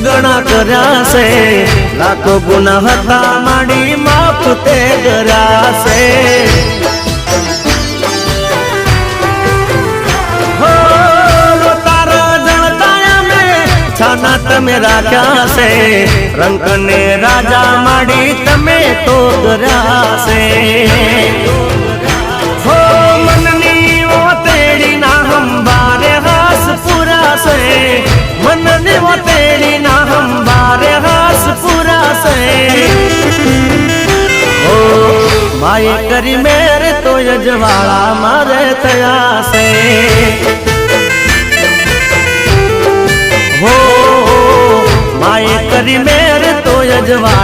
ઘણા કર્યા છે, લાખો ગુના હતા માડી માફ તે કર્યા છે। છાના તમે રાખ્યા છે, રંગ ને રાજા માડી તમે તો કર્યા છે। હો મનની ઓ તેડી ના હંબારે હાસ પૂરા છે, મનની ઓ તેડી ના હંબારે હાસ પૂરા છે। ઓ માય કરી મેર તો યજવાળા મારે થયા છે। हो माए करी मेर तो यजवा